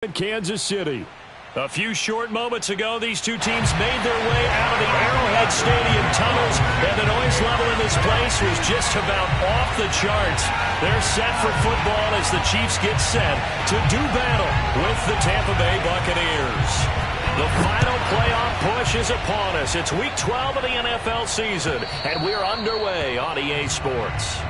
in Kansas City. A few short moments ago, these two teams made their way out of the Arrowhead Stadium tunnels, and the noise level in this place was just about off the charts. They're set for football as the Chiefs get set to do battle with the Tampa Bay Buccaneers. The final playoff push is upon us. It's Week 12 of the NFL season, and we're underway on EA Sports.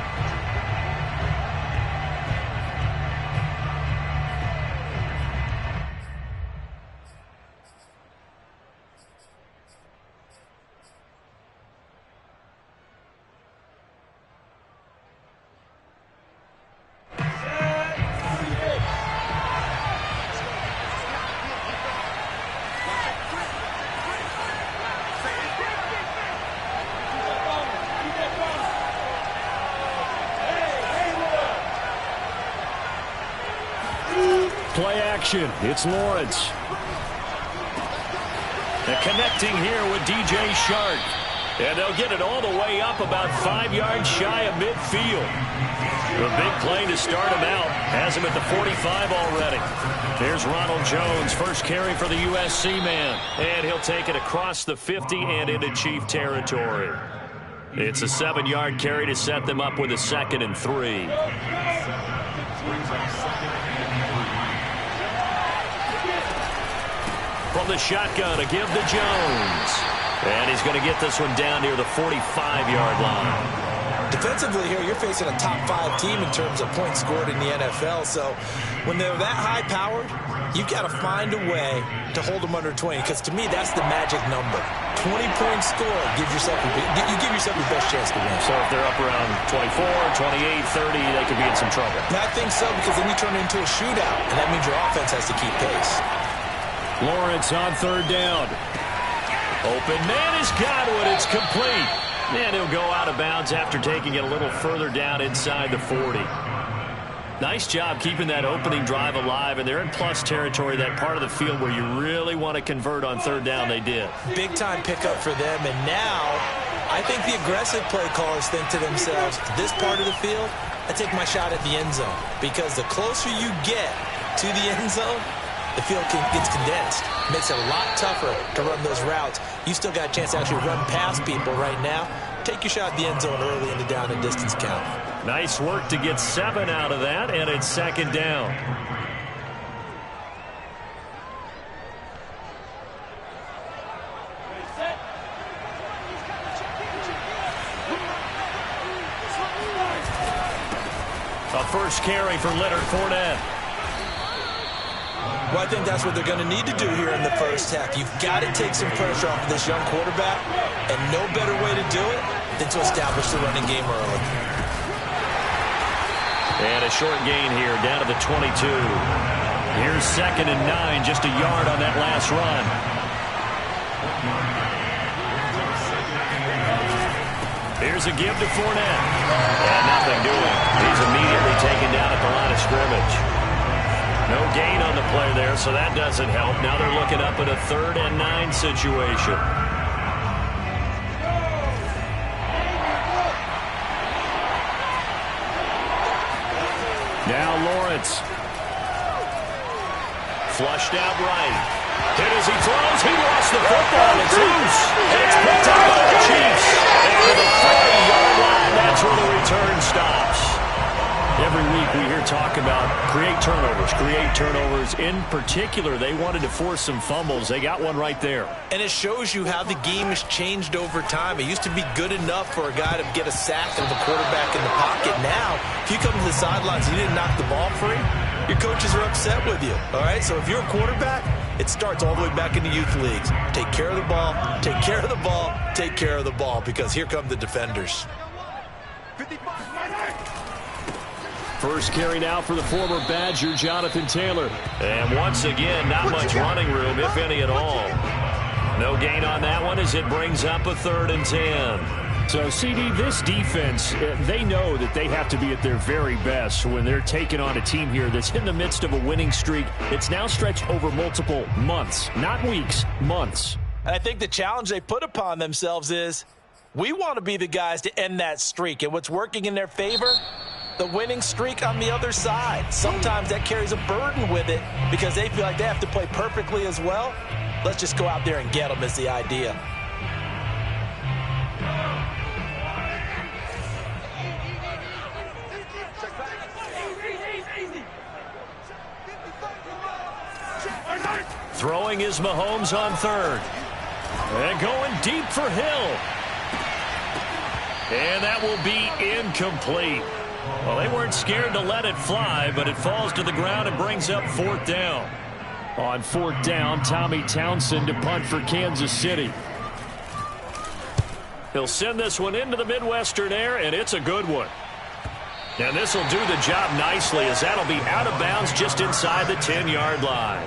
Play action. It's Lawrence. And connecting here with DJ Chark. And they'll get it all the way up about 5 yards shy of midfield. A big play to start him out. Has him at the 45 already. There's Ronald Jones, first carry for the USC man. And he'll take it across the 50 and into Chief territory. It's a 7-yard carry to set them up with a 2nd and 3. From the shotgun, a give to Jones. And he's going to get this one down near the 45-yard line. Defensively here, you're facing a top 5 team in terms of points scored in the NFL. So when they're that high-powered, you've got to find a way to hold them under 20. Because to me, that's the magic number. 20 points scored, you give yourself your best chance to win. So if they're up around 24, 28, 30, they could be in some trouble. And I think so, because then you turn it into a shootout, and that means your offense has to keep pace. Lawrence on 3rd down. Open man has got one. It's complete. And he'll go out of bounds after taking it a little further down inside the 40. Nice job keeping that opening drive alive, and they're in plus territory, that part of the field where you really want to convert on 3rd down. They did. Big-time pickup for them, and now I think the aggressive play callers think to themselves, this part of the field, I take my shot at the end zone, because the closer you get to the end zone, the field gets condensed. Makes it a lot tougher to run those routes. You still got a chance to actually run past people right now. Take your shot at the end zone early in the down and distance count. Nice work to get 7 out of that, and it's 2nd down. A first carry for Leonard Fournette. Well, I think that's what they're going to need to do here in the first half. You've got to take some pressure off of this young quarterback, and no better way to do it than to establish the running game early. And a short gain here, down to the 22. Here's 2nd and 9, just a yard on that last run. Here's a give to Fournette. And nothing doing. He's immediately taken down at the line of scrimmage. No gain on the play there, so that doesn't help. Now they're looking up at a 3rd and 9 situation. Now Lawrence. Flushed out right. Hit as he throws. He lost the football. It's loose. And it's picked up by the Chiefs. And to the 40-yard line, that's where the return stops. Every week we hear talk about create turnovers. In particular, they wanted to force some fumbles. They got one right there. And it shows you how the game has changed over time. It used to be good enough for a guy to get a sack and the quarterback in the pocket. Now, if you come to the sidelines and you didn't knock the ball free, your coaches are upset with you. All right, so if you're a quarterback, it starts all the way back in the youth leagues. Take care of the ball, take care of the ball, take care of the ball, because here come the defenders. First carry now for the former Badger, Jonathan Taylor. And once again, not much running room, if any at all. No gain on that one as it brings up a 3rd and 10. So, CD, this defense, they know that they have to be at their very best when they're taking on a team here that's in the midst of a winning streak. It's now stretched over multiple months, not weeks, months. And I think the challenge they put upon themselves is, we want to be the guys to end that streak. And what's working in their favor? the winning streak on the other side. Sometimes that carries a burden with it because they feel like they have to play perfectly as well. Let's just go out there and get them is the idea. Throwing is Mahomes on third. And going deep for Hill. And that will be incomplete. Well, they weren't scared to let it fly, but it falls to the ground and brings up fourth down. On fourth down, Tommy Townsend to punt for Kansas City. He'll send this one into the Midwestern air, and it's a good one. And this will do the job nicely, as that'll be out of bounds just inside the 10-yard line.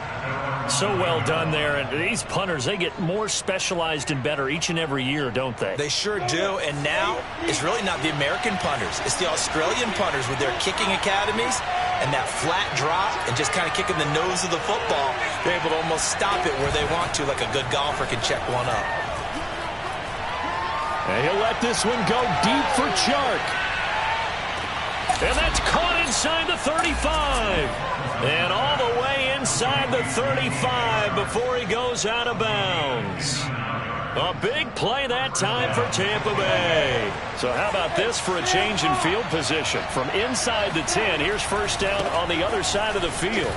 So well done there. And these punters, they get more specialized and better each and every year, don't they? They sure do. And now it's really not the American punters. It's the Australian punters with their kicking academies and that flat drop and just kind of kicking the nose of the football. They're able to almost stop it where they want to, like a good golfer can check one up. And he'll let this one go deep for Chark. And that's caught inside the 35. And all the way inside the 35 before he goes out of bounds. A big play that time for Tampa Bay. So how about this for a change in field position? From inside the 10, here's first down on the other side of the field.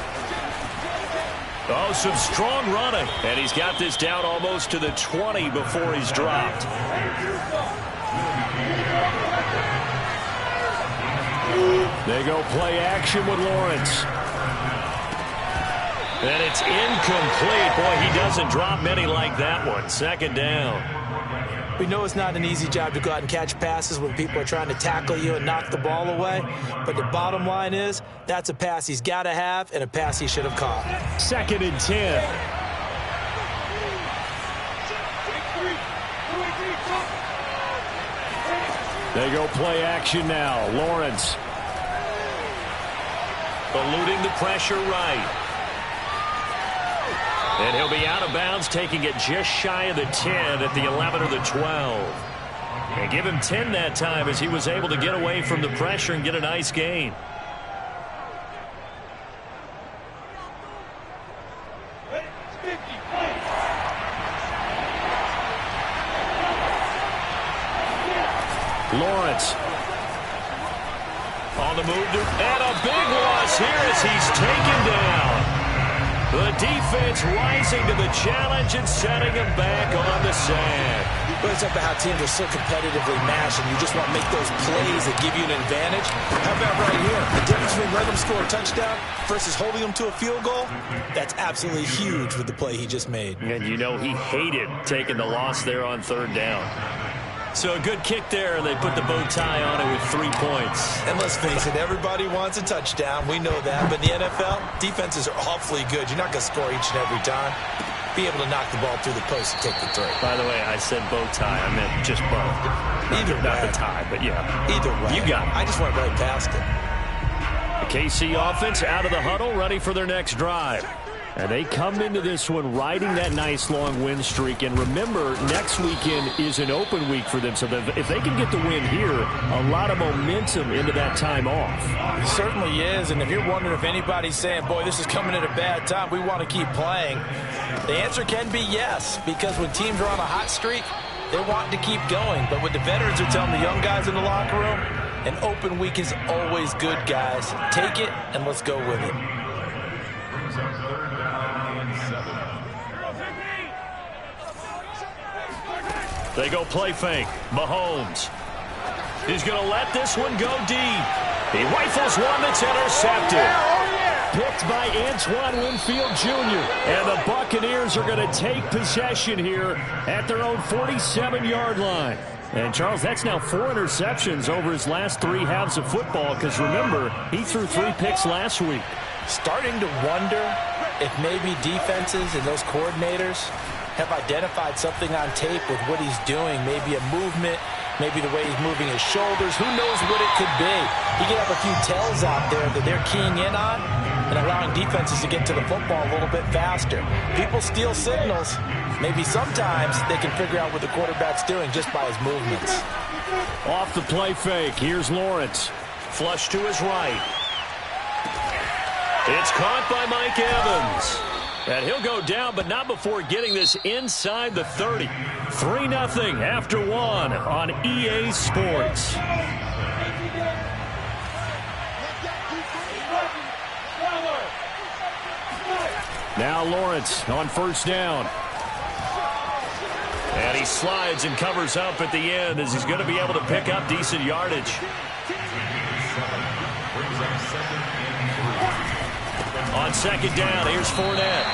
Oh, some strong running. And he's got this down almost to the 20 before he's dropped. They go play action with Lawrence. And it's incomplete. Boy, he doesn't drop many like that one. Second down. We know it's not an easy job to go out and catch passes when people are trying to tackle you and knock the ball away. But the bottom line is, that's a pass he's got to have and a pass he should have caught. Second and 10. They go play action now. Lawrence. Eluding the pressure right. And he'll be out of bounds, taking it just shy of the 10 at the 11 or the 12. And give him 10 that time as he was able to get away from the pressure and get a nice gain. Lawrence. On the move, and a big loss here as he's taken down. The defense rising to the challenge and setting him back on the sand. But it's up to how teams are so competitively matched, and you just want to make those plays that give you an advantage. How about right here? The difference between letting them score a touchdown versus holding them to a field goal, that's absolutely huge with the play he just made. And you know he hated taking the loss there on third down. So a good kick there, and they put the bow tie on it with 3 points. And let's face it, everybody wants a touchdown. We know that. But in the NFL, defenses are awfully good. You're not going to score each and every time. Be able to knock the ball through the post and take the throw. By the way, I said bow tie. I meant just bow. Either Not way. the tie, but yeah. Either way. You got it. I just went right past it. The KC offense out of the huddle, ready for their next drive. And they come into this one riding that nice long win streak. And remember, next weekend is an open week for them. So if they can get the win here, a lot of momentum into that time off. It certainly is. And if you're wondering if anybody's saying, boy, this is coming at a bad time, we want to keep playing, the answer can be yes. Because when teams are on a hot streak, they want to keep going. But what the veterans are telling the young guys in the locker room, an open week is always good, guys. Take it and let's go with it. They go play fake. Mahomes. He's going to let this one go deep. He rifles one that's intercepted. Picked by Antoine Winfield Jr. And the Buccaneers are going to take possession here at their own 47-yard line. And, Charles, that's now 4 interceptions over his last 3 halves of football because, remember, he threw 3 picks last week. Starting to wonder if maybe defenses and those coordinators have identified something on tape with what he's doing, maybe a movement, maybe the way he's moving his shoulders. Who knows what it could be? He could have a few tells out there that they're keying in on and allowing defenses to get to the football a little bit faster. People steal signals. Maybe sometimes they can figure out what the quarterback's doing just by his movements. Off the play fake, here's Lawrence. flush to his right. It's caught by Mike Evans. And he'll go down, but not before getting this inside the 30. 3-0 after one on EA Sports. Now Lawrence on first down. And he slides and covers up at the end as he's going to be able to pick up decent yardage. On second down, here's Fournette.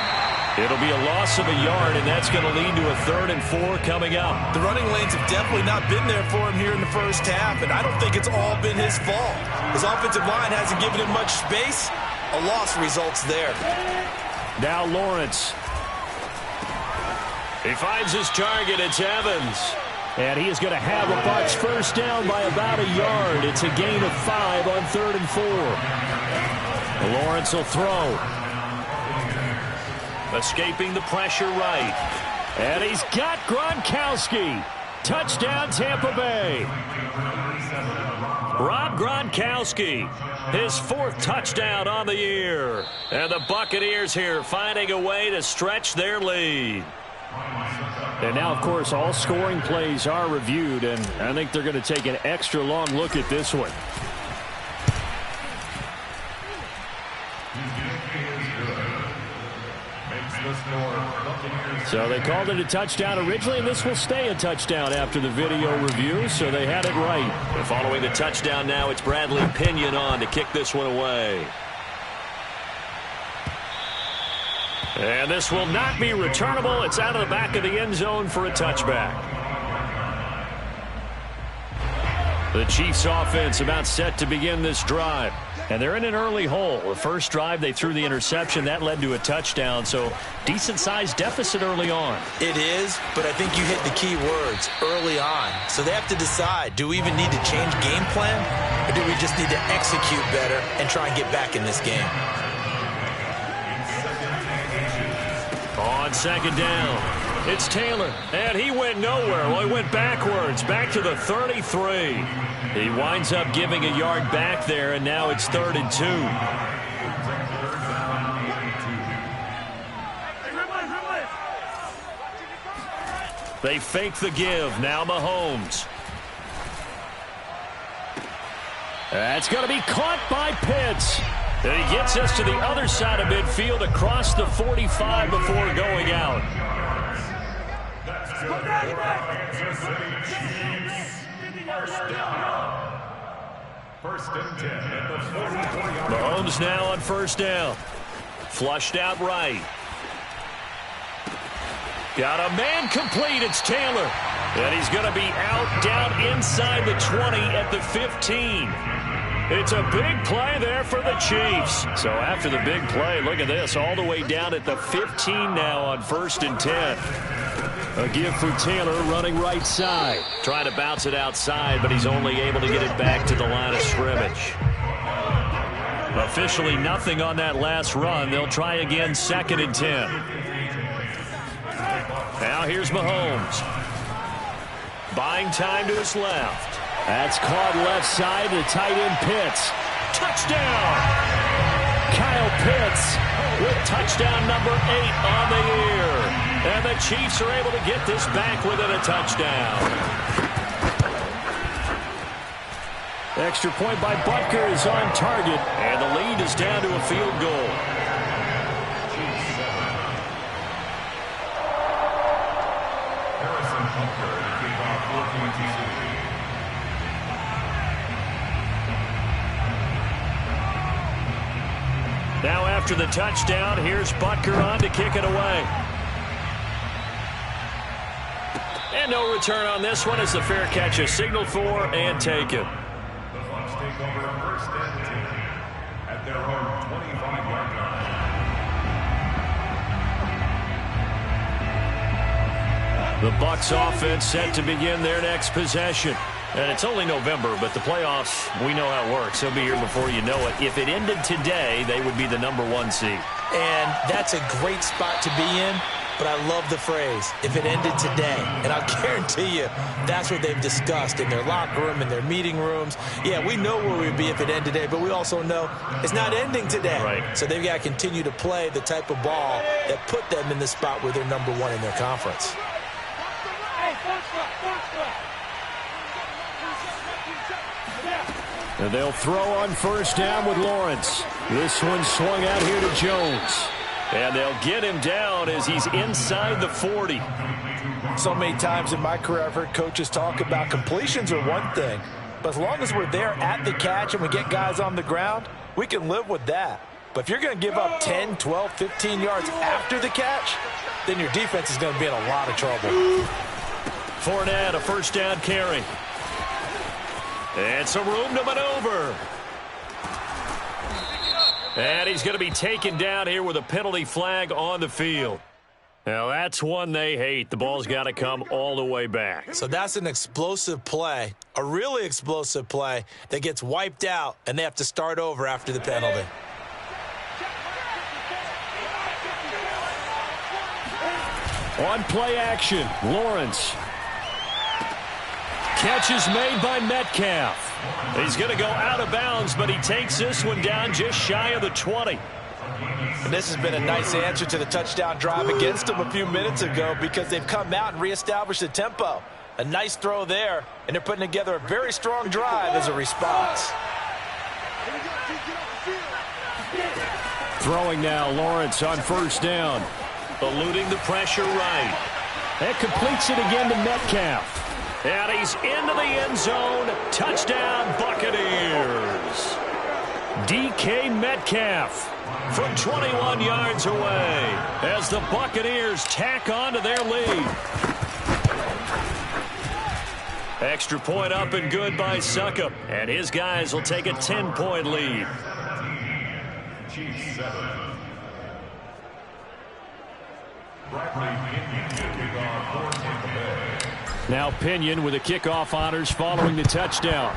It'll be a loss of a yard, and that's going to lead to a 3rd and 4 coming up. The running lanes have definitely not been there for him here in the first half, and I don't think it's all been his fault. His offensive line hasn't given him much space. A loss results there. Now Lawrence. He finds his target. It's Evans. And he is going to have a Bucs first down by about a yard. It's a gain of 5 on 3rd and 4. Lawrence will throw. Escaping the pressure right. And he's got Gronkowski. Touchdown, Tampa Bay. Rob Gronkowski, his 4th touchdown on the year. And the Buccaneers here finding a way to stretch their lead. And now, of course, all scoring plays are reviewed, and I think they're going to take an extra long look at this one. So they called it a touchdown originally, and this will stay a touchdown after the video review, so they had it right. And following the touchdown now, it's Bradley Pinion on to kick this one away. And this will not be returnable. It's out of the back of the end zone for a touchback. The Chiefs offense about set to begin this drive. And they're in an early hole. The first drive, they threw the interception. That led to a touchdown, so decent-sized deficit early on. It is, but I think you hit the key words, early on. So they have to decide, do we even need to change game plan, or do we just need to execute better and try and get back in this game? On second down, it's Taylor, and he went nowhere. Well, he went backwards, back to the 33. He winds up giving a yard back there, and now it's 3rd and 2. They fake the give. Now Mahomes. That's going to be caught by Pitts. And he gets us to the other side of midfield across the 45 before going out. First and 10 at the 44. Mahomes now on first down. Flushed out right. Got a man complete. It's Taylor. And he's going to be out down inside the 20 at the 15. It's a big play there for the Chiefs. So after the big play, look at this, all the way down at the 15 now on 1st and 10. A give for Taylor running right side. Trying to bounce it outside, but he's only able to get it back to the line of scrimmage. Officially nothing on that last run. They'll try again 2nd and 10. Now here's Mahomes. Buying time to his left. That's caught left side to tight end Pitts. Touchdown! Kyle Pitts with touchdown number 8 on the year. And the Chiefs are able to get this back within a touchdown. Extra point by Butker is on target, and the lead is down to a field goal. Harrison Butker to kick off 14-2. Now after the touchdown, here's Butker on to kick it away. And no return on this one as the fair catch is signaled for and taken. The Bucs take over 1st and 10 at their own 25-yard line. The Bucs offense set to begin their next possession. And it's only November, but the playoffs, we know how it works. They'll be here before you know it. If it ended today, they would be the #1 seed. And that's a great spot to be in. but I love the phrase, if it ended today. And I'll guarantee you that's what they've discussed in their locker room, in their meeting rooms. Yeah, we know where we'd be if it ended today, but we also know it's not ending today. Right. So they've got to continue to play the type of ball that put them in the spot where they're number one in their conference. And they'll throw on first down with Lawrence. This one swung out here to Jones. And they'll get him down as he's inside the 40. So many times in my career I've heard coaches talk about completions are one thing, but as long as we're there at the catch and we get guys on the ground, we can live with that. But if you're going to give up 10, 12, 15 yards after the catch, then your defense is going to be in a lot of trouble. Fournette, a first down carry. And some room to maneuver. And he's going to be taken down here with a penalty flag on the field. Now, that's one they hate. The ball's got to come all the way back. So that's an explosive play, a really explosive play that gets wiped out, and they have to start over after the penalty. On play action, Lawrence. Catch is made by Metcalf. He's going to go out of bounds, but he takes this one down just shy of the 20. And this has been a nice answer to the touchdown drive against them a few minutes ago because they've come out and reestablished the tempo. A nice throw there, and they're putting together a very strong drive as a response. Throwing now, Lawrence on first down. Eluding the pressure right. That completes it again to Metcalf. And he's into the end zone. Touchdown, Buccaneers. DK Metcalf from 21 yards away as the Buccaneers tack on to their lead. Extra point up and good by Succop. And his guys will take a 10-point lead. Chiefs 7. Bradley Pinion to kick off for Tampa Bay. Now Pinion with the kickoff honors following the touchdown.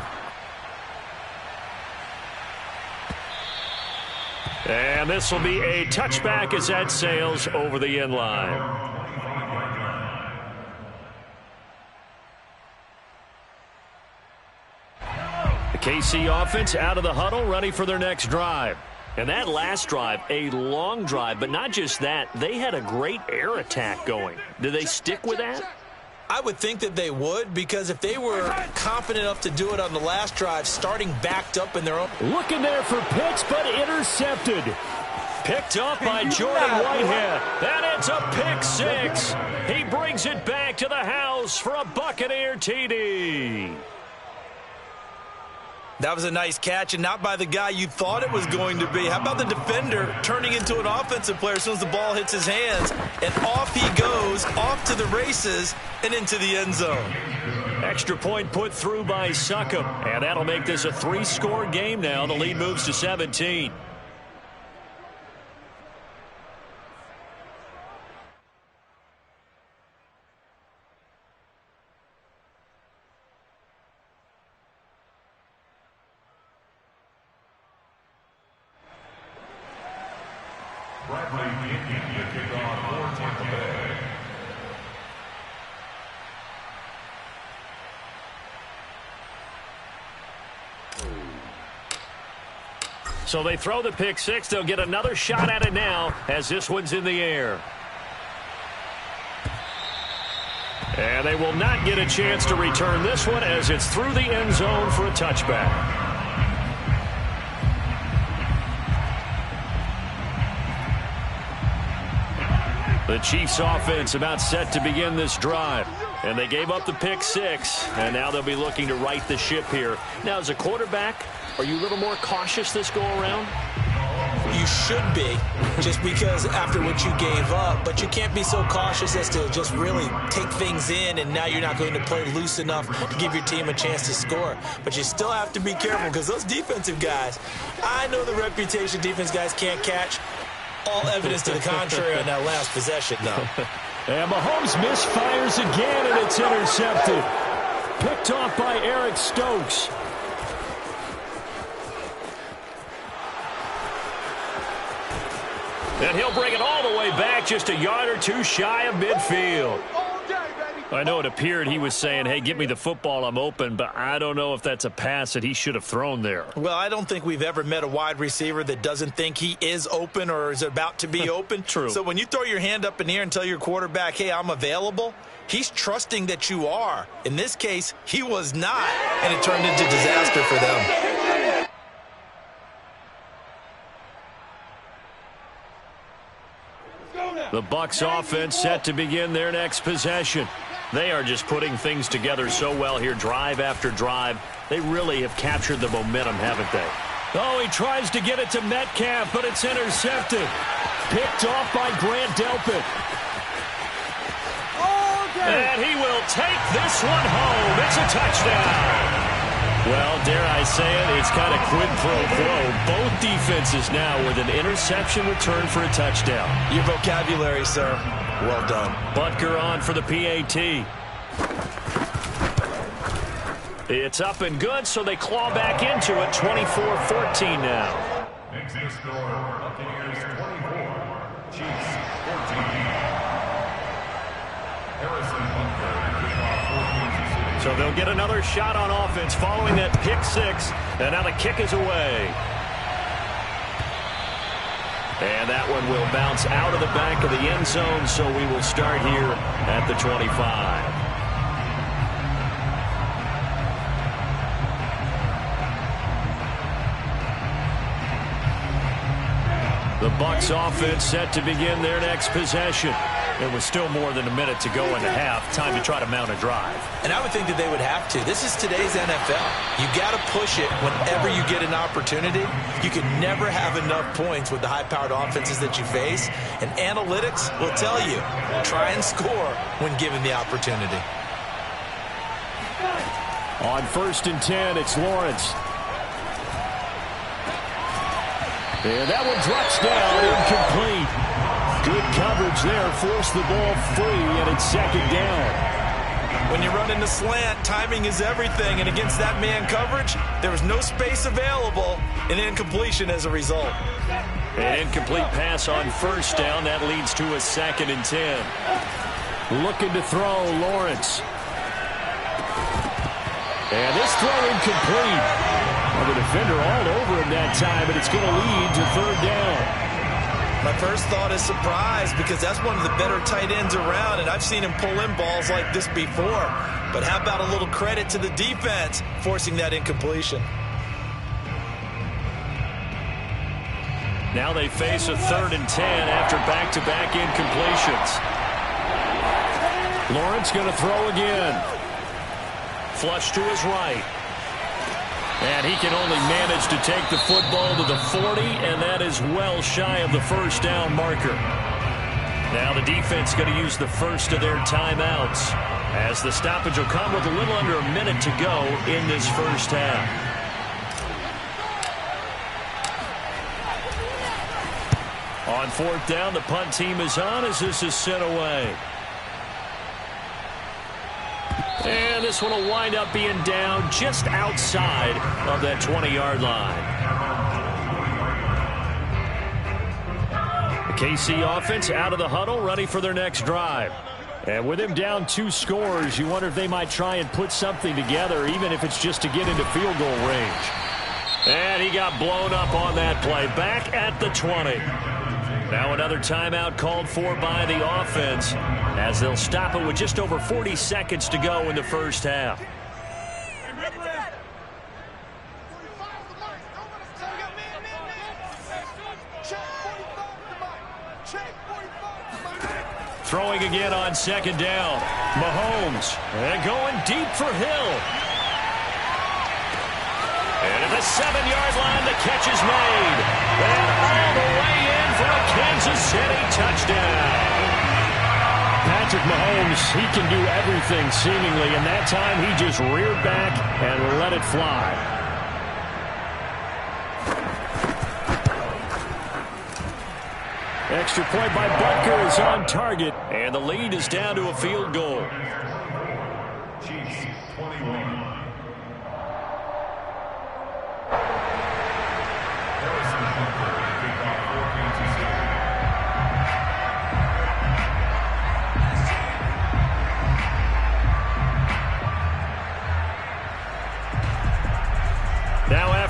And this will be a touchback as that sails over the end line. The KC offense out of the huddle, ready for their next drive. And that last drive, a long drive, but not just that, they had a great air attack going. Did they stick with that? I would think that they would, because if they were confident enough to do it on the last drive, starting backed up in their own... Looking there for Pitts, but intercepted. Picked up by Jordan Whitehead. And it's a pick six. He brings it back to the house for a Buccaneer TD. That was a nice catch, and not by the guy you thought it was going to be. How about the defender turning into an offensive player as soon as the ball hits his hands, and off he goes, off to the races, and into the end zone. Extra point put through by Succop, and that'll make this a 3-score game now. The lead moves to 17. Bradley Pinion to kick off for Tampa Bay. So they throw the pick six. They'll get another shot at it now as this one's in the air. And they will not get a chance to return this one as it's through the end zone for a touchback. The Chiefs offense about set to begin this drive. And they gave up the pick six, and now they'll be looking to right the ship here. Now, as a quarterback, are you a little more cautious this go-around? You should be, just because after what you gave up, but you can't be so cautious as to just really take things in, and now you're not going to play loose enough to give your team a chance to score. But you still have to be careful, because those defensive guys, I know the reputation defense guys can't catch. All evidence to the contrary on that last possession, though. And Mahomes misfires again, and it's intercepted. Picked off by Eric Stokes. And he'll bring it all the way back just a yard or two shy of midfield. I know it appeared he was saying, hey, give me the football, I'm open, but I don't know if that's a pass that he should have thrown there. Well, I don't think we've ever met a wide receiver that doesn't think he is open or is about to be open. True. So when you throw your hand up in the air and tell your quarterback, hey, I'm available, he's trusting that you are. In this case, he was not, and it turned into disaster for them. The Bucs offense set to begin their next possession. They are just putting things together so well here, drive after drive. They really have captured the momentum, haven't they? Oh, he tries to get it to Metcalf, but it's intercepted. Picked off by Grant Delpit. And he will take this one home. It's a touchdown. Well, dare I say it, it's kind of quid pro quo. Both defenses now with an interception return for a touchdown. Your vocabulary, sir. Well done. Butker on for the PAT. It's up and good, so they claw back into it. 24-14 now. Makes the score Buccaneers 24, Chiefs 14. Harrison Butker. So they'll get another shot on offense following that pick six. And now the kick is away. And that one will bounce out of the back of the end zone, so we will start here at the 25. The Bucs offense set to begin their next possession. There was still more than a minute to go in the half. Time to try to mount a drive. And I would think that they would have to. This is today's NFL. You got to push it whenever you get an opportunity. You can never have enough points with the high-powered offenses that you face. And analytics will tell you, try and score when given the opportunity. On 1st and 10, it's Lawrence. And that one drops down, incomplete. Good coverage there, forced the ball free, and it's 2nd down. When you run into slant, timing is everything, and against that man coverage, there was no space available, and incompletion as a result. An incomplete pass on 1st down, that leads to a 2nd and 10. Looking to throw, Lawrence. And this throw incomplete. Well, the defender all over him that time, but it's going to lead to 3rd down. My first thought is surprise, because that's one of the better tight ends around, and I've seen him pull in balls like this before. But how about a little credit to the defense forcing that incompletion? Now they face a 3rd and 10 after back-to-back incompletions. Lawrence going to throw again. Flush to his right. And he can only manage to take the football to the 40, and that is well shy of the 1st down marker. Now the defense going to use the first of their timeouts, as the stoppage will come with a little under a minute to go in this 1st half. On 4th down, the punt team is on as this is sent away. And this one will wind up being down just outside of that 20-yard line. The KC offense out of the huddle, ready for their next drive. And with him down 2 scores, you wonder if they might try and put something together, even if it's just to get into field goal range. And he got blown up on that play, back at the 20. Now another timeout called for by the offense, as they'll stop it with just over 40 seconds to go in the 1st half. Throwing again on 2nd down. Mahomes, and going deep for Hill. And at the 7-yard line, the catch is made. And all the way in for a Kansas City touchdown. Patrick Mahomes, he can do everything seemingly, and that time he just reared back and let it fly. Extra point by Butker is on target, and the lead is down to a field goal. Chiefs 21. Harrison Butker, kickoff for Kansas City.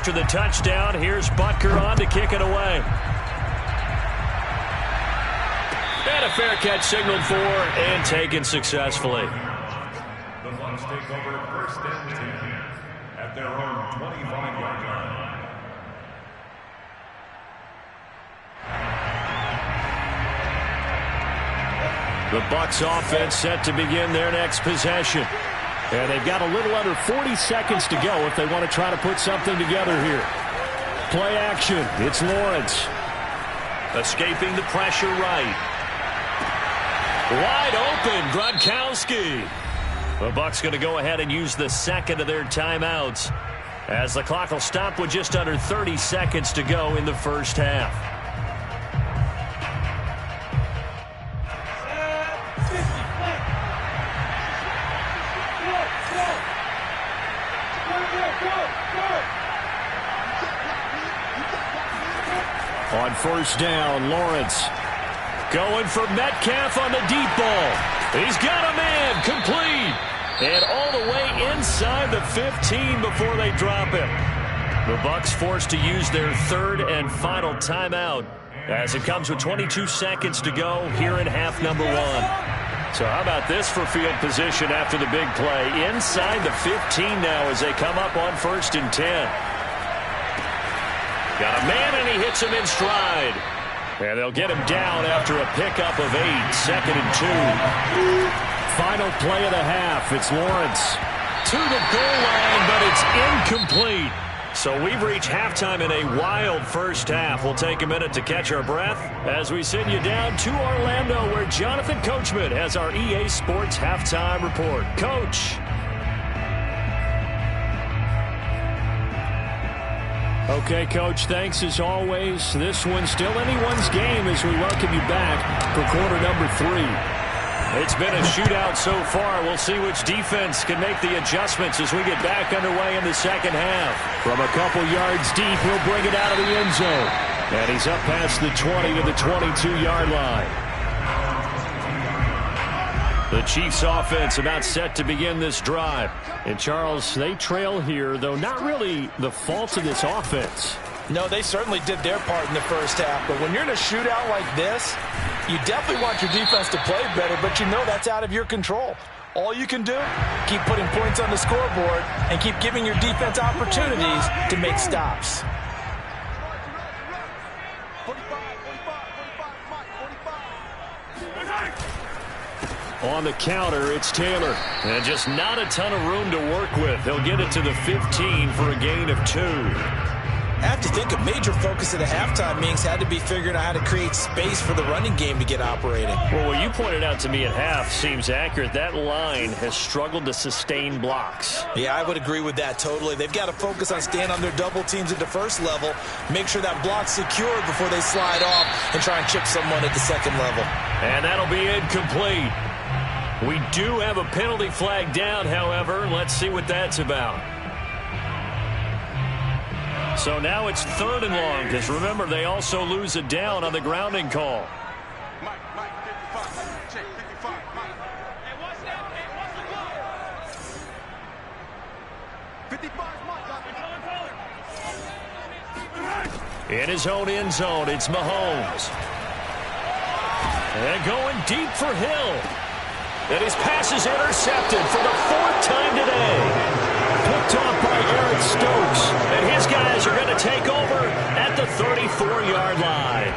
after the touchdown. Here's Butker on to kick it away. And a fair catch signaled for and taken successfully. The Bucs take over first and 10 at their own 25-yard line. The Bucs offense set to begin their next possession. And they've got a little under 40 seconds to go if they want to try to put something together here. Play action. It's Lawrence. Escaping the pressure right. Wide open, Gronkowski. The Bucs going to go ahead and use the second of their timeouts as the clock will stop with just under 30 seconds to go in the first half. On first down, Lawrence going for Metcalf on the deep ball. He's got a man, complete. And all the way inside the 15 before they drop him. The Bucs forced to use their third and final timeout as it comes with 22 seconds to go here in half number one. So how about this for field position after the big play? Inside the 15 now as they come up on first and 10. Got a man, and he hits him in stride. And they'll get him down after a pickup of 8, second and 2. Final play of the half. It's Lawrence to the goal line, but it's incomplete. So we've reached halftime in a wild first half. We'll take a minute to catch our breath as we send you down to Orlando, where Jonathan Coachman has our EA Sports halftime report. Coach. Okay, Coach, thanks as always. This one's still anyone's game as we welcome you back for quarter number 3. It's been a shootout so far. We'll see which defense can make the adjustments as we get back underway in the second half. From a couple yards deep, he'll bring it out of the end zone. And he's up past the 20 to the 22-yard line. The Chiefs offense about set to begin this drive. And Charles, they trail here, though not really the fault of this offense. No, they certainly did their part in the first half. But when you're in a shootout like this, you definitely want your defense to play better, but you know that's out of your control. All you can do, keep putting points on the scoreboard and keep giving your defense opportunities to make stops. On the counter, it's Taylor. And just not a ton of room to work with. He'll get it to the 15 for a gain of 2. I have to think a major focus at the halftime means had to be figuring out how to create space for the running game to get operating. Well, what you pointed out to me at half seems accurate. That line has struggled to sustain blocks. Yeah, I would agree with that totally. They've got to focus on staying on their double teams at the first level, make sure that block's secured before they slide off and try and chip someone at the second level. And that'll be incomplete. We do have a penalty flag down, however. Let's see what that's about. So now it's 3rd and long, because remember, they also lose a down on the grounding call. Mike, 55. Check, 55, Mike. Hey, watch that. Hey, watch the ball. 55, Mike. In his own end zone, it's Mahomes. And going deep for Hill. And his pass is intercepted for the 4th time today. Picked off by Eric Stokes. And his guys are going to take over at the 34-yard line.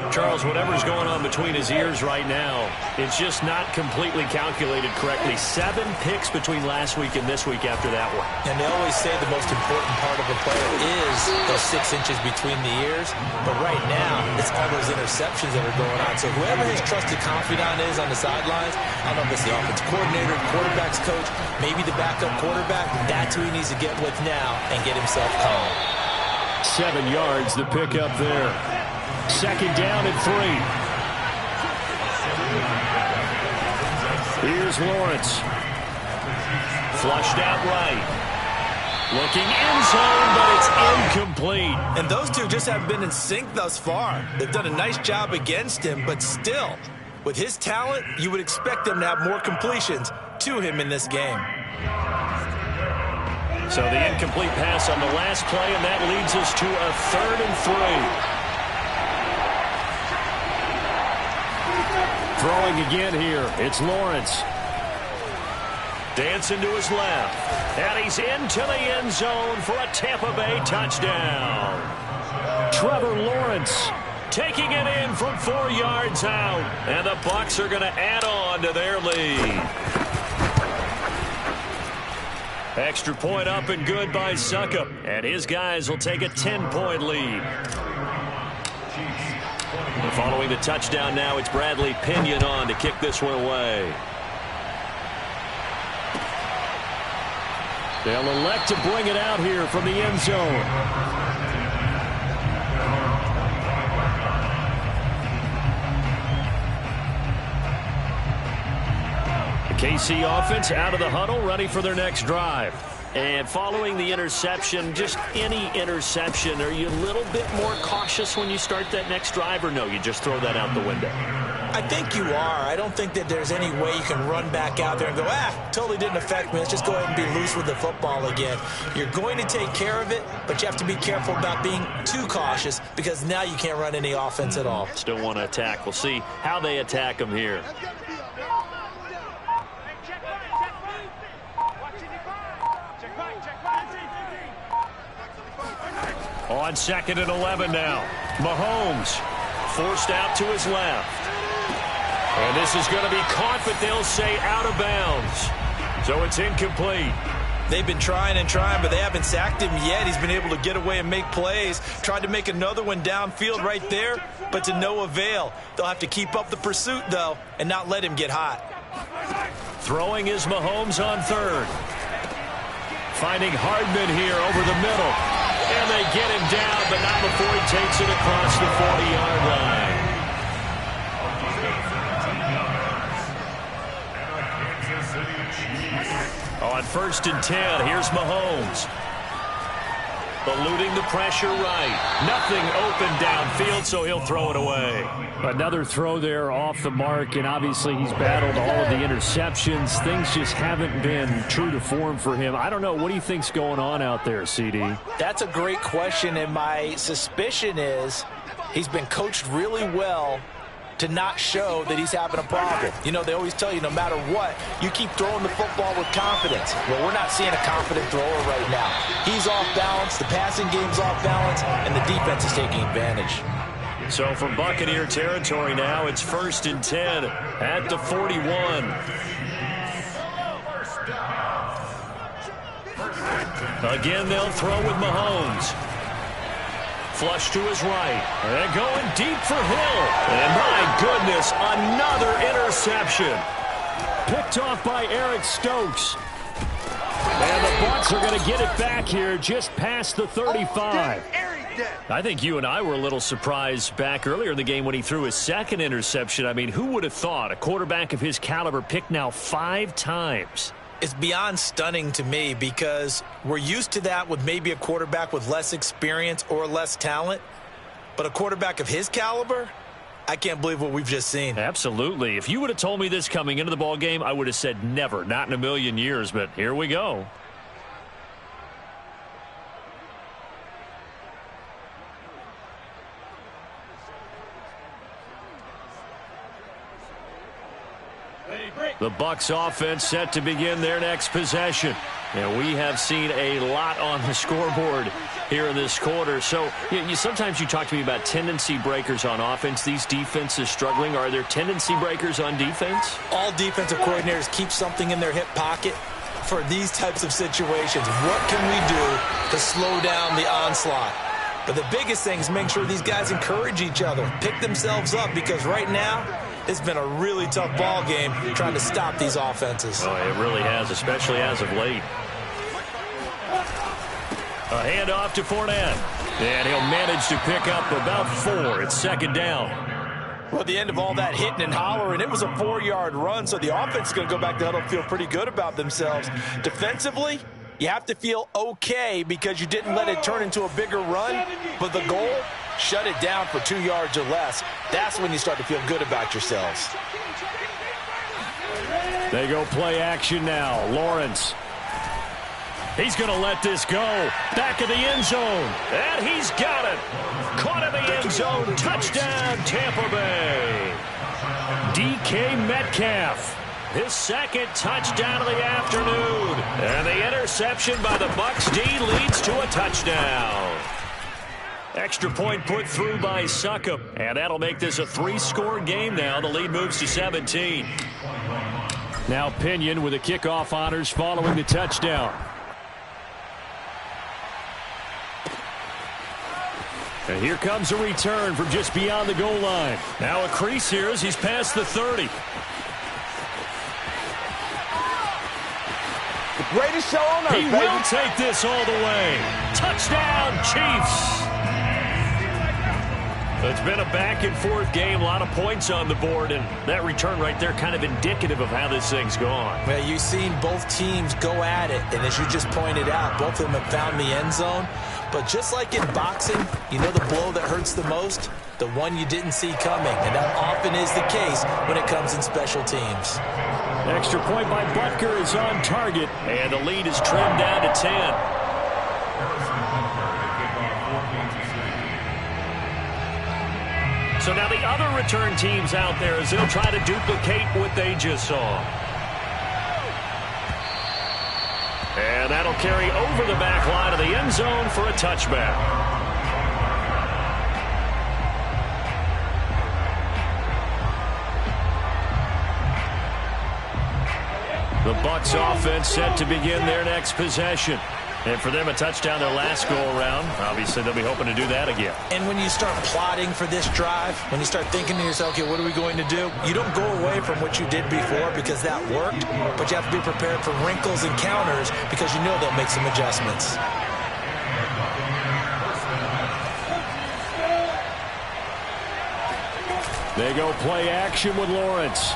Charles, whatever's going on between his ears right now, it's just not completely calculated correctly. 7 picks between last week and this week after that one. And they always say the most important part of a player is those 6 inches between the ears. But right now, it's all those interceptions that are going on. So whoever his trusted confidant is on the sidelines, I don't know if it's the offensive coordinator, quarterback's coach, maybe the backup quarterback, that's who he needs to get with now and get himself calm. 7 yards, the pickup there. 2nd down and 3. Here's Lawrence. Flushed out right. Looking end zone, but it's incomplete. And those two just haven't been in sync thus far. They've done a nice job against him, but still, with his talent, you would expect them to have more completions to him in this game. So the incomplete pass on the last play, and that leads us to a 3rd and 3. Throwing again here, it's Lawrence. Dancing to his left. And he's into the end zone for a Tampa Bay touchdown. Trevor Lawrence taking it in from 4 yards out. And the Bucs are going to add on to their lead. Extra point up and good by Succop. And his guys will take a 10-point lead. And following the touchdown now, it's Bradley Pinion on to kick this one away. They'll elect to bring it out here from the end zone. The KC offense out of the huddle, ready for their next drive. And following the interception, just any interception, are you a little bit more cautious when you start that next drive, or no, you just throw that out the window? I think you are. I don't think that there's any way you can run back out there and go, totally didn't affect me. Let's just go ahead and be loose with the football again. You're going to take care of it, but you have to be careful about being too cautious because now you can't run any offense at all. Still want to attack. We'll see how they attack them here. On 2nd and 11 now. Mahomes forced out to his left. And this is going to be caught, but they'll say out of bounds. So it's incomplete. They've been trying and trying, but they haven't sacked him yet. He's been able to get away and make plays. Tried to make another one downfield right there, but to no avail. They'll have to keep up the pursuit, though, and not let him get hot. Throwing is Mahomes on 3rd. Finding Hardman here over the middle. And they get him down, but not before he takes it across the 40-yard line. On 1st and 10, here's Mahomes. Eluding the pressure right. Nothing open downfield, so he'll throw it away. Another throw there off the mark, and obviously he's battled all of the interceptions. Things just haven't been true to form for him. I don't know. What do you think's going on out there, CD? That's a great question, and my suspicion is he's been coached really well to not show that he's having a problem. You know, they always tell you no matter what, you keep throwing the football with confidence. Well, we're not seeing a confident thrower right now. He's off balance, the passing game's off balance, and the defense is taking advantage. So from Buccaneer territory now, it's 1st and 10 at the 41. Again, they'll throw with Mahomes. Flush to his right. And going deep for Hill. And my goodness, another interception. Picked off by Eric Stokes. And the Bucs are going to get it back here just past the 35. I think you and I were a little surprised back earlier in the game when he threw his 2nd interception. I mean, who would have thought a quarterback of his caliber picked now 5 times? It's beyond stunning to me because we're used to that with maybe a quarterback with less experience or less talent. But a quarterback of his caliber, I can't believe what we've just seen. Absolutely. If you would have told me this coming into the ball game, I would have said never, not in a million years. But here we go. The Bucs offense set to begin their next possession. And we have seen a lot on the scoreboard here in this quarter. So sometimes you talk to me about tendency breakers on offense. These defenses struggling. Are there tendency breakers on defense? All defensive coordinators keep something in their hip pocket for these types of situations. What can we do to slow down the onslaught? But the biggest thing is make sure these guys encourage each other, pick themselves up, because right now it's been a really tough ball game trying to stop these offenses. Oh, it really has, especially as of late. A handoff to Fournette. And he'll manage to pick up about 4. It's 2nd down. Well, at the end of all that hitting and hollering, it was a 4-yard run, so the offense is going to go back to the huddle and feel pretty good about themselves. Defensively, you have to feel okay because you didn't let it turn into a bigger run, but the goal, shut it down for 2 yards or less. That's when you start to feel good about yourselves. They go play action now. Lawrence. He's going to let this go. Back of the end zone. And he's got it. Caught in the end zone. Touchdown, Tampa Bay. DK Metcalf. His second touchdown of the afternoon. And the interception by the Bucs D leads to a touchdown. Extra point put through by Succop. And that'll make this a 3-score game now. The lead moves to 17. Now Pinion with the kickoff honors following the touchdown. And here comes a return from just beyond the goal line. Now a crease here as he's past the 30. The greatest show on earth, He will take this all the way. Touchdown, Chiefs. It's been a back-and-forth game, a lot of points on the board, and that return right there kind of indicative of how this thing's gone. Well, you've seen both teams go at it, and as you just pointed out, both of them have found the end zone. But just like in boxing, you know the blow that hurts the most? The one you didn't see coming, and that often is the case when it comes in special teams. Extra point by Butker is on target, and the lead is trimmed down to 10. So now the other return teams out there as they'll try to duplicate what they just saw. And that'll carry over the back line of the end zone for a touchback. The Bucs offense set to begin their next possession. And for them, a touchdown their last go-around. Obviously, they'll be hoping to do that again. And when you start plotting for this drive, when you start thinking to yourself, okay, what are we going to do? You don't go away from what you did before because that worked, but you have to be prepared for wrinkles and counters because you know they'll make some adjustments. They go play action with Lawrence.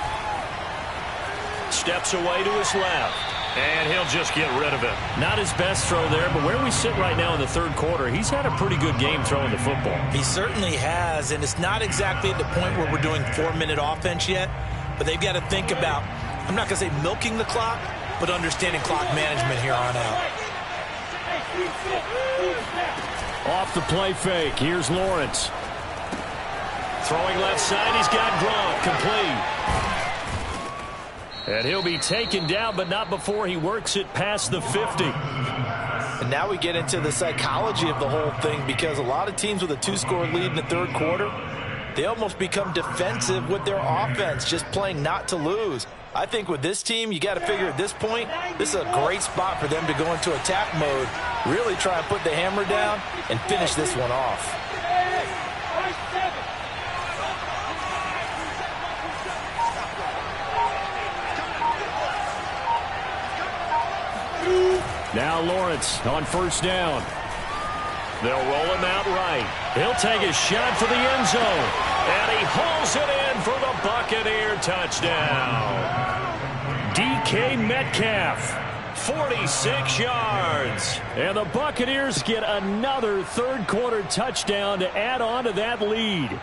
Steps away to his left. And he'll just get rid of it. Not his best throw there, but where we sit right now in the third quarter, he's had a pretty good game throwing the football. He certainly has, and it's not exactly at the point where we're doing 4-minute offense yet, but they've got to think about, I'm not going to say milking the clock, but understanding clock management here on out. Off the play fake, here's Lawrence. Throwing left side, he's got Gronk, complete. And he'll be taken down, but not before he works it past the 50. And now we get into the psychology of the whole thing because a lot of teams with a 2-score lead in the third quarter, they almost become defensive with their offense, just playing not to lose. I think with this team, you got to figure at this point, this is a great spot for them to go into attack mode, really try and put the hammer down and finish this one off. Now Lawrence on first down. They'll roll him out right. He'll take a shot for the end zone. And he hauls it in for the Buccaneer touchdown. DK Metcalf, 46 yards. And the Buccaneers get another third quarter touchdown to add on to that lead.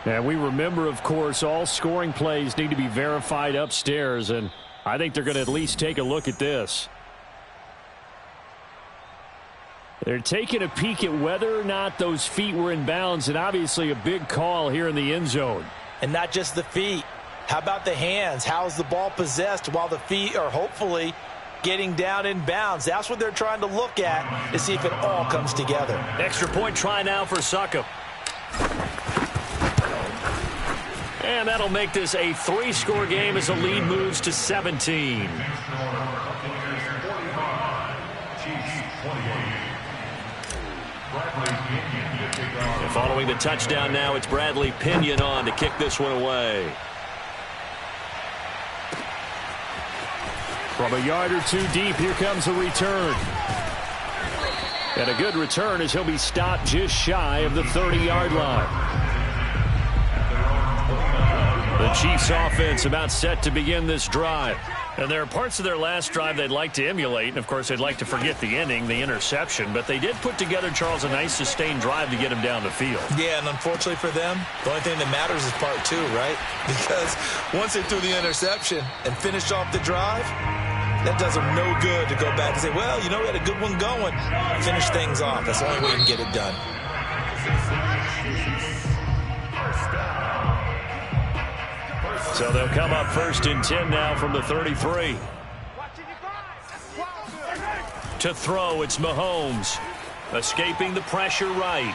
And we remember, of course, all scoring plays need to be verified upstairs, and I think they're going to at least take a look at this. They're taking a peek at whether or not those feet were in bounds, and obviously a big call here in the end zone. And not just the feet. How about the hands? How's the ball possessed while the feet are hopefully getting down in bounds? That's what they're trying to look at to see if it all comes together. Extra point try now for Succop. And that'll make this a 3-score game as the lead moves to 17. And following the touchdown now, it's Bradley Pinion on to kick this one away. From a yard or two deep, here comes a return. And a good return as he'll be stopped just shy of the 30-yard line. The Chiefs offense about set to begin this drive. And there are parts of their last drive they'd like to emulate, and, of course, they'd like to forget the ending, the interception. But they did put together, Charles, a nice sustained drive to get him down the field. Yeah, and unfortunately for them, the only thing that matters is part 2, right? Because once they threw the interception and finished off the drive, that does them no good to go back and say, well, you know, we had a good one going. Finish things off. That's the only way you can get it done. So they'll come up 1st and 10 now from the 33. To throw, it's Mahomes. Escaping the pressure right.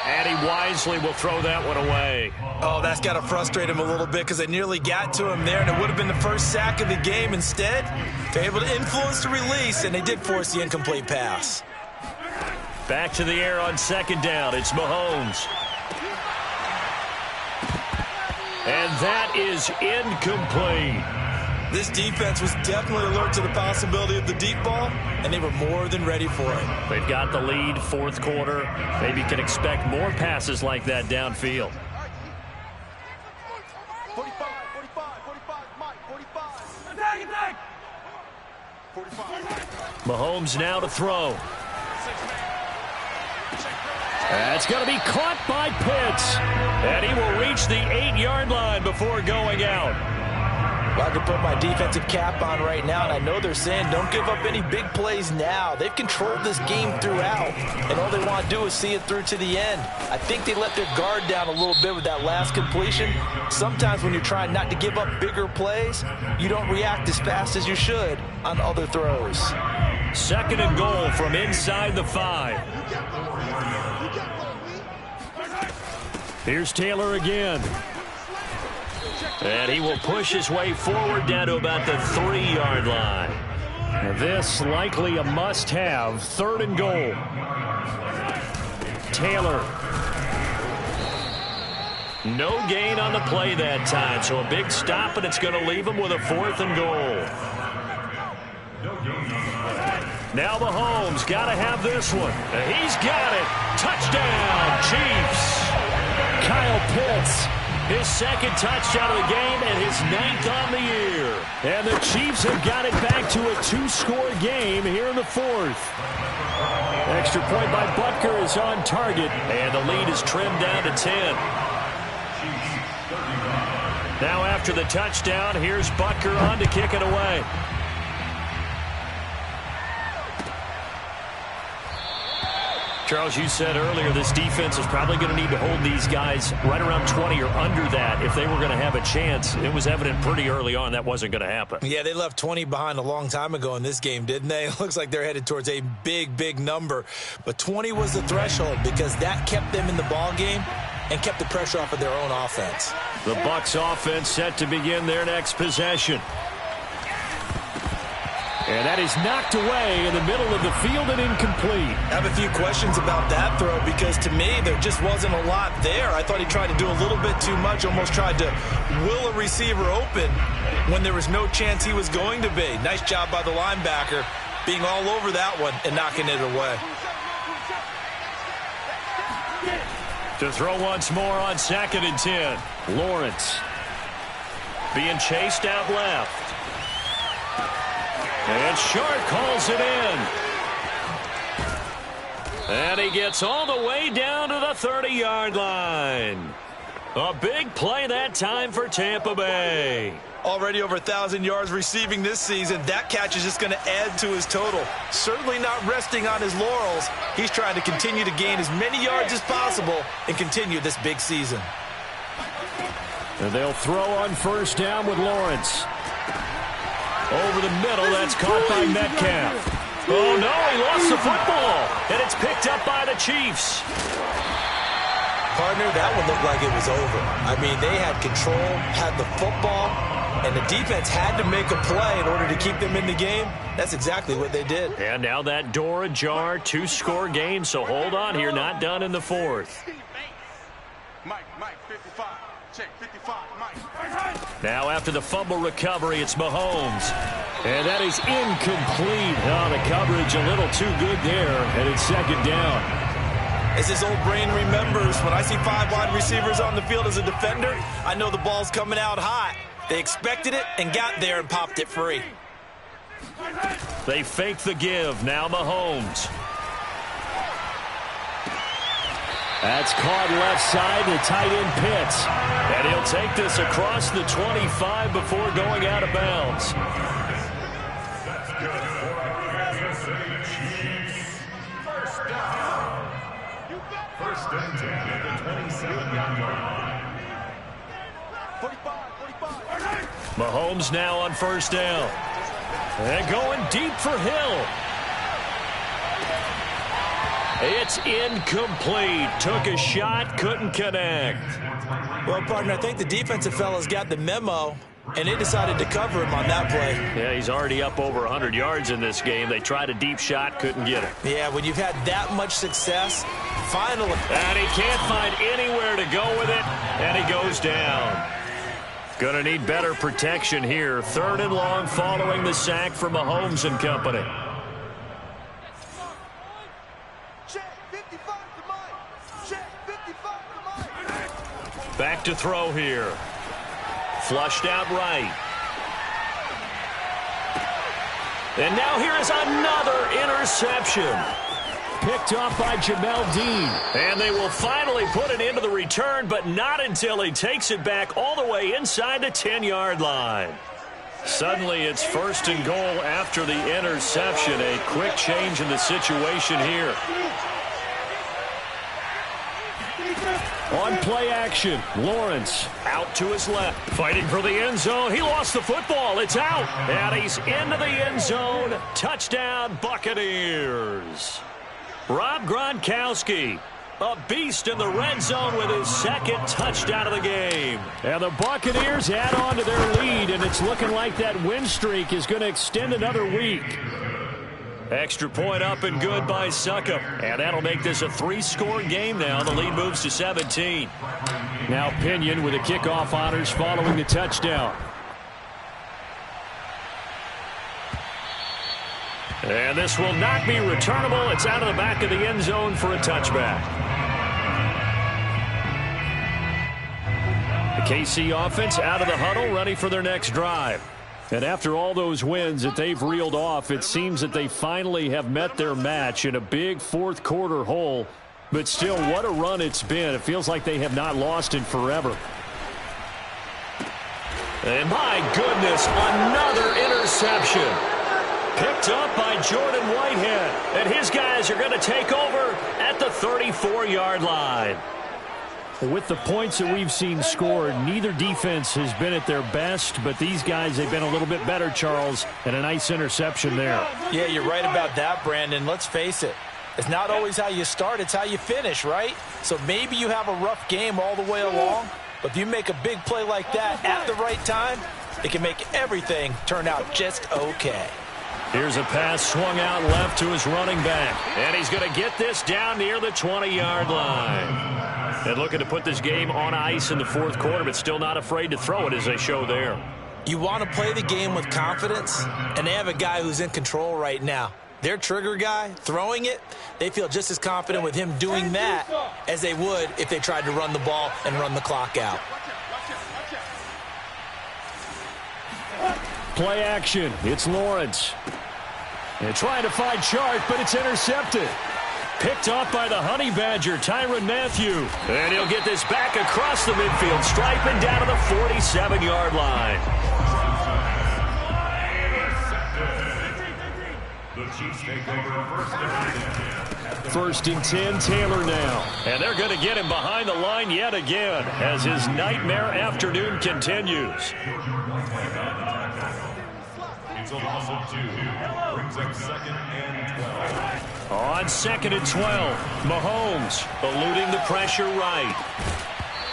And he wisely will throw that one away. Oh, that's got to frustrate him a little bit because they nearly got to him there, and it would have been the first sack of the game. Instead, they're able to influence the release, and they did force the incomplete pass. Back to the air on 2nd down. It's Mahomes. And that is incomplete. This defense was definitely alert to the possibility of the deep ball, and they were more than ready for it. They've got the lead, 4th quarter. Maybe can expect more passes like that downfield. 45, Mike, 45. Mahomes now to throw. That's going to be caught by Pitts. And he will reach the 8-yard line before going out. Well, I can put my defensive cap on right now, and I know they're saying don't give up any big plays now. They've controlled this game throughout, and all they want to do is see it through to the end. I think they let their guard down a little bit with that last completion. Sometimes when you're trying not to give up bigger plays, you don't react as fast as you should on other throws. 2nd and goal from inside the 5. Here's Taylor again. And he will push his way forward down to about the 3-yard line. This likely a must-have. 3rd and goal. Taylor. No gain on the play that time, so a big stop, and it's going to leave him with a 4th and goal. Now Mahomes got to have this one. He's got it. Touchdown, Chiefs. Kyle Pitts. His 2nd touchdown of the game and his 9th on the year. And the Chiefs have got it back to a 2-score game here in the 4th. Extra point by Butker is on target. And the lead is trimmed down to 10. Now after the touchdown, here's Butker on to kick it away. Charles, you said earlier this defense is probably going to need to hold these guys right around 20 or under that if they were going to have a chance. It was evident pretty early on that wasn't going to happen. Yeah, they left 20 behind a long time ago in this game, didn't they? It looks like they're headed towards a big, big number. But 20 was the threshold because that kept them in the ball game and kept the pressure off of their own offense. The Bucs offense set to begin their next possession. And that is knocked away in the middle of the field and incomplete. I have a few questions about that throw because to me there just wasn't a lot there. I thought he tried to do a little bit too much, almost tried to will a receiver open when there was no chance he was going to be. Nice job by the linebacker being all over that one and knocking it away. To throw once more on 2nd and 10. Lawrence being chased out left. And Sharp calls it in. And he gets all the way down to the 30-yard line. A big play that time for Tampa Bay. Already over 1,000 yards receiving this season. That catch is just going to add to his total. Certainly not resting on his laurels. He's trying to continue to gain as many yards as possible and continue this big season. And they'll throw on 1st down with Lawrence. Over the middle, that's caught by Metcalf. Oh, no, he lost the football. And it's picked up by the Chiefs. Partner, that one looked like it was over. I mean, they had control, had the football, and the defense had to make a play in order to keep them in the game. That's exactly what they did. And now that door ajar, 2-score game, so hold on here, not done in the 4th. Mike, 55. Check, 55, Mike. Now after the fumble recovery, it's Mahomes. And that is incomplete. Oh, the coverage a little too good there, and it's 2nd down. As his old brain remembers, when I see 5 wide receivers on the field as a defender, I know the ball's coming out hot. They expected it and got there and popped it free. They fake the give. Now Mahomes. That's caught left side. The tight end Pitts. And he'll take this across the 25 before going out of bounds. That's good for Kansas City Chiefs. First down. First and 10 at the 27-yard line. 45. Mahomes now on first down. And going deep for Hill. It's incomplete. Took a shot, couldn't connect. Well, partner, I think the defensive fellas got the memo, and they decided to cover him on that play. Yeah, he's already up over 100 yards in this game. They tried a deep shot, couldn't get it. Yeah, when you've had that much success, finally. And he can't find anywhere to go with it, and he goes down. Going to need better protection here. 3rd and long following the sack from Mahomes and company. Back to throw here. Flushed out right. And now here is another interception. Picked off by Jamel Dean. And they will finally put it into the return, but not until he takes it back all the way inside the 10-yard line. Suddenly it's 1st and goal after the interception. A quick change in the situation here. On play action, Lawrence. Out to his left, fighting for the end zone. He lost the football. It's out. And he's into the end zone. Touchdown, Buccaneers. Rob Gronkowski, a beast in the red zone with his 2nd touchdown of the game. And the Buccaneers add on to their lead, and it's looking like that win streak is going to extend another week. Extra point up and good by Succop. And that'll make this a 3-score game now. The lead moves to 17. Now Pinion with the kickoff honors following the touchdown. And this will not be returnable. It's out of the back of the end zone for a touchback. The KC offense out of the huddle, ready for their next drive. And after all those wins that they've reeled off, it seems that they finally have met their match in a big 4th quarter hole. But still, what a run it's been. It feels like they have not lost in forever. And my goodness, another interception. Picked up by Jordan Whitehead. And his guys are going to take over at the 34-yard line. With the points that we've seen scored, neither defense has been at their best, but these guys, they've been a little bit better, Charles, and a nice interception there. Yeah, you're right about that, Brandon. Let's face it. It's not always how you start, it's how you finish, right? So maybe you have a rough game all the way along, but if you make a big play like that at the right time, it can make everything turn out just okay. Here's a pass swung out left to his running back. And he's going to get this down near the 20-yard line. And looking to put this game on ice in the 4th quarter, but still not afraid to throw it as they show there. You want to play the game with confidence, and they have a guy who's in control right now. Their trigger guy, throwing it, they feel just as confident with him doing that as they would if they tried to run the ball and run the clock out. Play action. It's Lawrence. And trying to find Chark, but it's intercepted. Picked off by the Honey Badger, Tyrann Mathieu. And he'll get this back across the midfield stripe and down to the 47-yard line. The Chiefs take over 1st and 10. 1st and 10, Taylor now. And they're going to get him behind the line yet again as his nightmare afternoon continues. It's a loss of 2. Brings up 2nd and 12. On 2nd and 12, Mahomes eluding the pressure right.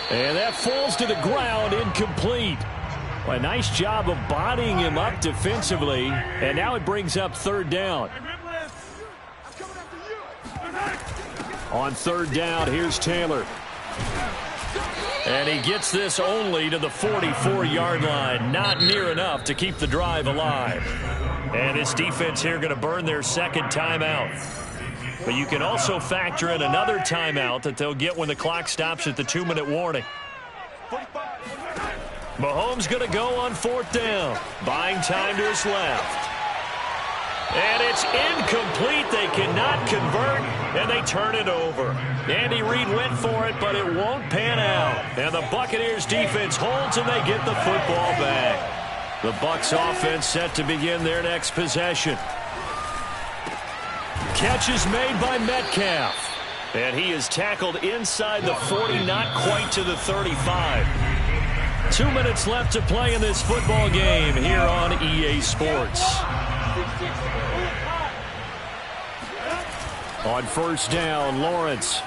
And that falls to the ground, incomplete. Well, a nice job of bodying him up defensively. And now it brings up 3rd down. On 3rd down, here's Taylor. And he gets this only to the 44-yard line. Not near enough to keep the drive alive. And his defense here going to burn their 2nd timeout. But you can also factor in another timeout that they'll get when the clock stops at the 2-minute warning. Mahomes going to go on 4th down. Buying time to his left. And it's incomplete. They cannot convert, and they turn it over. Andy Reid went for it, but it won't pan out. And the Buccaneers defense holds, and they get the football back. The Bucs offense set to begin their next possession. Catch is made by Metcalf. And he is tackled inside the 40, not quite to the 35. 2 minutes left to play in this football game here on EA Sports. On 1st down, Lawrence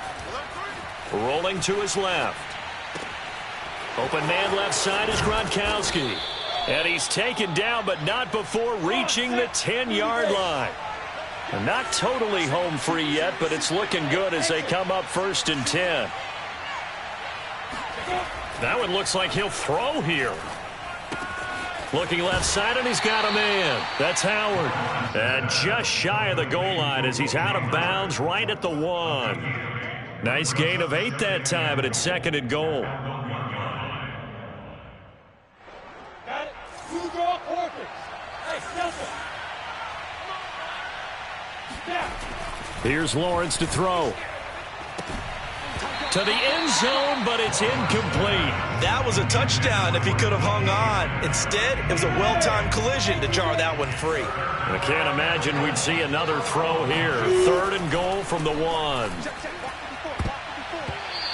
rolling to his left. Open man left side is Gronkowski. And he's taken down, but not before reaching the 10-yard line. Not totally home free yet, but it's looking good as they come up 1st and 10. That one looks like he'll throw here. Looking left side, and he's got a man. That's Howard. And just shy of the goal line as he's out of bounds right at the 1. Nice gain of 8 that time, but it's 2nd and goal. Got it. You draw quarters. Hey, Here's Lawrence to throw. To the end zone, but it's incomplete. That was a touchdown if he could have hung on. Instead, it was a well-timed collision to jar that one free. I can't imagine we'd see another throw here. 3rd and goal from the 1.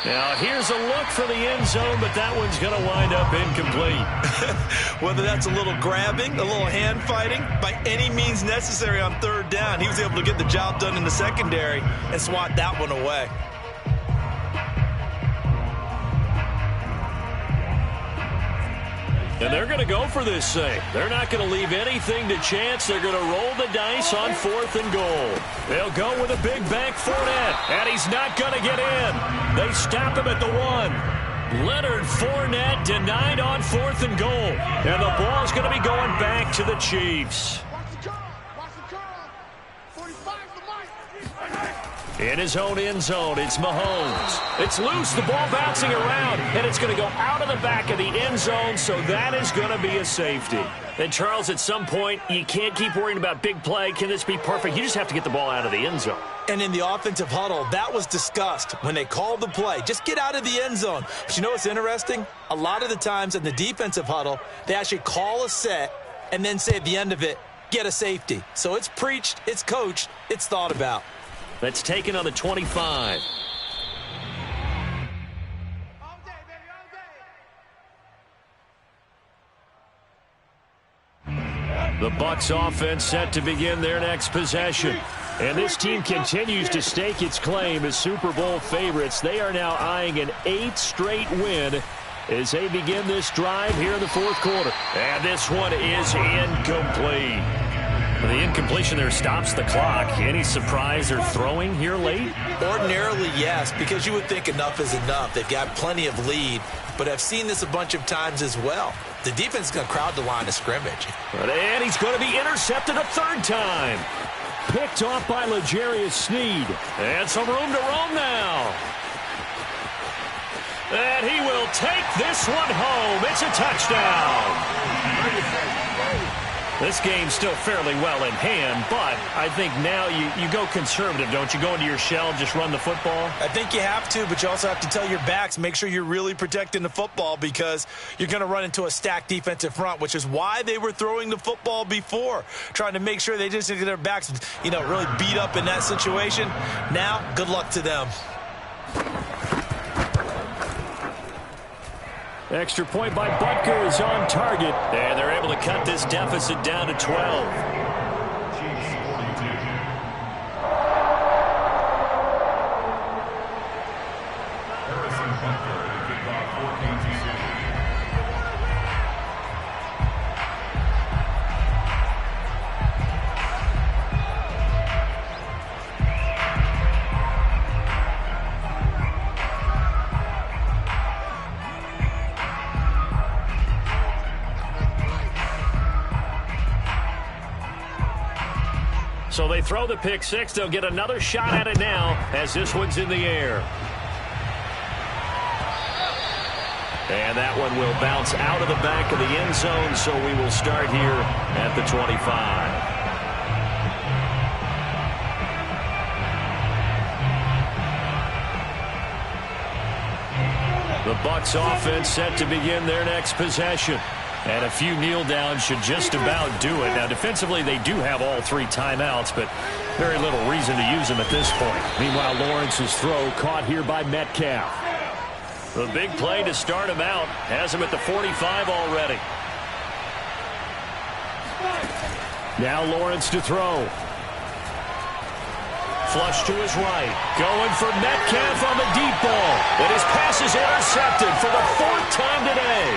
Now, here's a look for the end zone, but that one's going to wind up incomplete. Whether that's a little grabbing, a little hand fighting, by any means necessary on 3rd down, he was able to get the job done in the secondary and swat that one away. And they're going to go for this thing. They're not going to leave anything to chance. They're going to roll the dice on 4th and goal. They'll go with a big bank Fournette, and he's not going to get in. They stop him at the 1. Leonard Fournette denied on 4th and goal. And the ball's going to be going back to the Chiefs. In his own end zone, it's Mahomes. It's loose, the ball bouncing around, and it's going to go out of the back of the end zone, so that is going to be a safety. And, Charles, at some point, you can't keep worrying about big play. Can this be perfect? You just have to get the ball out of the end zone. And in the offensive huddle, that was discussed when they called the play. Just get out of the end zone. But you know what's interesting? A lot of the times in the defensive huddle, they actually call a set and then say at the end of it, get a safety. So it's preached, it's coached, it's thought about. That's taken on the 25. The Bucs offense set to begin their next possession. And this team continues to stake its claim as Super Bowl favorites. They are now eyeing an 8th straight win as they begin this drive here in the 4th quarter. And this one is incomplete. The incompletion there stops the clock. Any surprise they're throwing here late? Ordinarily, yes, because you would think enough is enough. They've got plenty of lead, but I've seen this a bunch of times as well. The defense is going to crowd the line of scrimmage. And he's going to be intercepted a 3rd time. Picked off by L'Jarius Sneed. And some room to roam now. And he will take this one home. It's a touchdown. This game's still fairly well in hand, but I think now you go conservative, don't you? Go into your shell, just run the football? I think you have to, but you also have to tell your backs, make sure you're really protecting the football because you're going to run into a stacked defensive front, which is why they were throwing the football before, trying to make sure they just get their backs, really beat up in that situation. Now, good luck to them. Extra point by Butker is on target. And they're able to cut this deficit down to 12. So they throw the pick six. They'll get another shot at it now as this one's in the air. And that one will bounce out of the back of the end zone, so we will start here at the 25. The Bucs offense set to begin their next possession. And a few kneel downs should just about do it. Now, defensively, they do have all 3 timeouts, but very little reason to use them at this point. Meanwhile, Lawrence's throw caught here by Metcalf. The big play to start him out has him at the 45 already. Now Lawrence to throw. Flush to his right. Going for Metcalf on the deep ball. And his pass is intercepted for the 4th time today.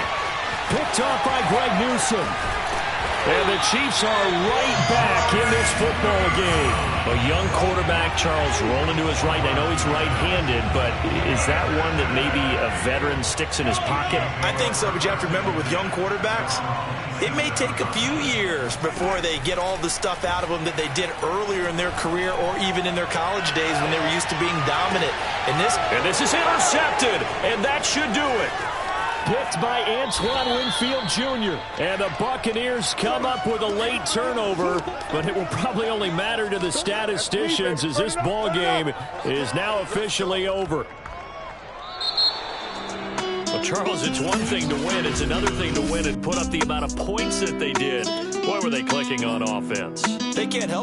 Picked off by Greg Newsome. And the Chiefs are right back in this football game. A young quarterback, Charles, rolling to his right. I know he's right-handed, but is that one that maybe a veteran sticks in his pocket? I think so, but you have to remember with young quarterbacks, it may take a few years before they get all the stuff out of them that they did earlier in their career or even in their college days when they were used to being dominant. And this is intercepted, and that should do it. Picked by Antoine Winfield Jr. And the Buccaneers come up with a late turnover, but it will probably only matter to the statisticians as this ball game is now officially over. Well, Charles, it's one thing to win. It's another thing to win and put up the amount of points that they did. Boy, were they clicking on offense. They can't help